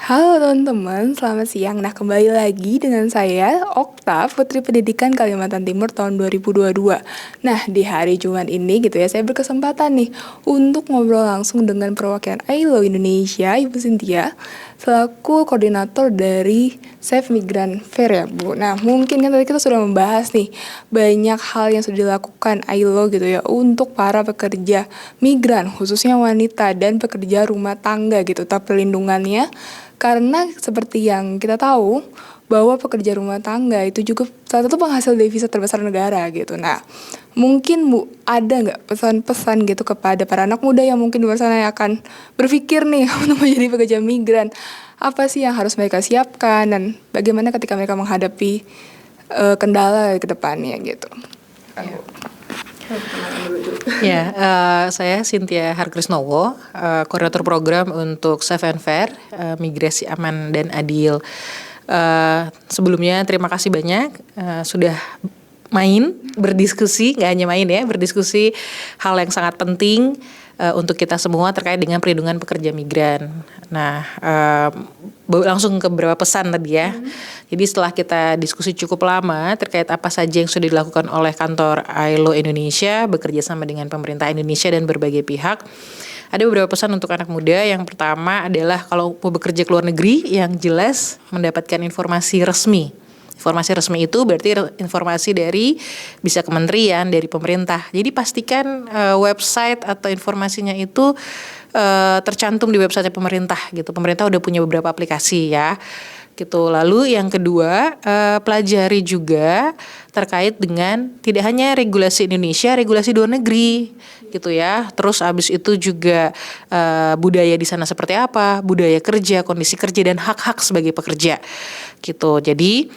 Halo teman-teman, selamat siang. Nah, kembali lagi dengan saya, Okta, Putri Pendidikan Kalimantan Timur tahun 2022. Nah, di hari Jumat ini gitu ya, saya berkesempatan nih untuk ngobrol langsung dengan perwakilan ILO Indonesia, Ibu Cynthia, selaku koordinator dari Save Migran Fair ya, Bu. Nah, mungkin kan tadi kita sudah membahas nih banyak hal yang sudah dilakukan ILO gitu ya untuk para pekerja migran, khususnya wanita dan pekerja rumah tangga gitu, tapi perlindungannya karena seperti yang kita tahu bahwa pekerja rumah tangga itu juga salah satu penghasil devisa terbesar negara gitu. Nah, mungkin Bu ada nggak pesan-pesan gitu kepada para anak muda yang mungkin di luar sana yang akan berpikir nih untuk menjadi pekerja migran? Apa sih yang harus mereka siapkan dan bagaimana ketika mereka menghadapi kendala ke depannya gitu? Ya. Saya Cynthia Harkrisnowo, koordinator program untuk Safe and Fair, Migrasi Aman dan Adil. Sebelumnya terima kasih banyak sudah berdiskusi, nggak hanya main ya, berdiskusi hal yang sangat penting untuk kita semua terkait dengan perlindungan pekerja migran. Nah, langsung ke beberapa pesan tadi ya. Jadi setelah kita diskusi cukup lama terkait apa saja yang sudah dilakukan oleh kantor ILO Indonesia bekerja sama dengan pemerintah Indonesia dan berbagai pihak, ada beberapa pesan untuk anak muda. Yang pertama adalah kalau mau bekerja ke luar negeri, yang jelas mendapatkan informasi resmi. Informasi resmi itu berarti informasi dari bisa kementerian, dari pemerintah. Jadi pastikan website atau informasinya itu tercantum di website pemerintah gitu. Pemerintah udah punya beberapa aplikasi ya. Gitu. Lalu yang kedua, pelajari juga terkait dengan tidak hanya regulasi Indonesia, regulasi luar negeri gitu ya. Terus abis itu juga budaya di sana seperti apa, budaya kerja, kondisi kerja dan hak-hak sebagai pekerja gitu. Jadi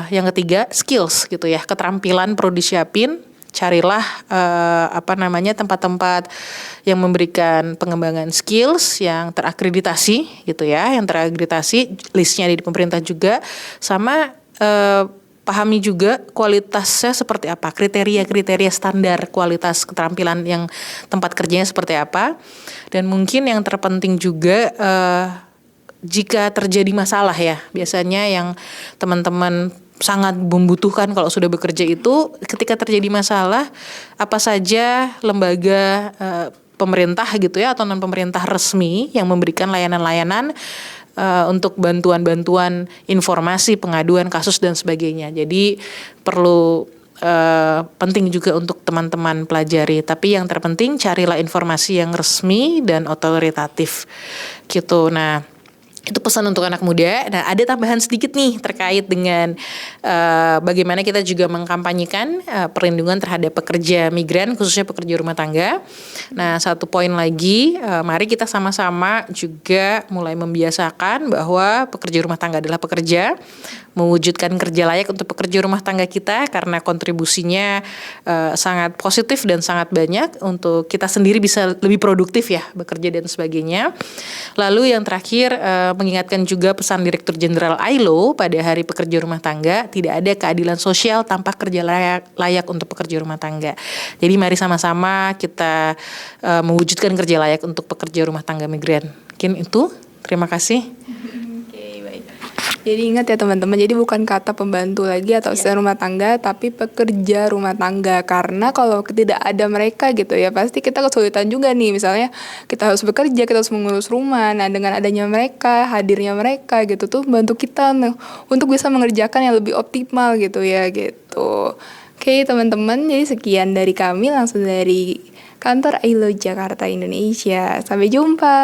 yang ketiga skills gitu ya, keterampilan perlu disiapin. Carilah tempat-tempat yang memberikan pengembangan skills yang terakreditasi gitu ya, yang terakreditasi, listnya di pemerintah juga, sama pahami juga kualitasnya seperti apa, kriteria standar kualitas keterampilan yang tempat kerjanya seperti apa. Dan mungkin yang terpenting juga jika terjadi masalah ya, biasanya yang teman-teman sangat membutuhkan kalau sudah bekerja itu ketika terjadi masalah, apa saja lembaga pemerintah gitu ya atau non pemerintah resmi yang memberikan layanan-layanan untuk bantuan-bantuan informasi, pengaduan kasus dan sebagainya. Jadi perlu penting juga untuk teman-teman pelajari. Tapi yang terpenting carilah informasi yang resmi dan otoritatif gitu. Nah, itu pesan untuk anak muda. Nah, ada tambahan sedikit nih terkait dengan bagaimana kita juga mengkampanyekan perlindungan terhadap pekerja migran, khususnya pekerja rumah tangga. Nah, satu poin lagi, mari kita sama-sama juga mulai membiasakan bahwa pekerja rumah tangga adalah pekerja, mewujudkan kerja layak untuk pekerja rumah tangga kita karena kontribusinya sangat positif dan sangat banyak untuk kita sendiri bisa lebih produktif ya bekerja dan sebagainya. Lalu yang terakhir mengingatkan juga pesan Direktur Jenderal ILO pada Hari Pekerja Rumah Tangga, tidak ada keadilan sosial tanpa kerja layak untuk pekerja rumah tangga. Jadi mari sama-sama kita mewujudkan kerja layak untuk pekerja rumah tangga migran. Mungkin itu. Terima kasih. Jadi ingat ya teman-teman, jadi bukan kata pembantu lagi atau asisten rumah tangga, tapi pekerja rumah tangga. Karena kalau tidak ada mereka gitu ya, pasti kita kesulitan juga nih. Misalnya kita harus bekerja, kita harus mengurus rumah. Nah, dengan adanya mereka, hadirnya mereka gitu tuh bantu kita untuk bisa mengerjakan yang lebih optimal gitu ya gitu. Oke teman-teman, jadi sekian dari kami langsung dari kantor ILO Jakarta Indonesia. Sampai jumpa.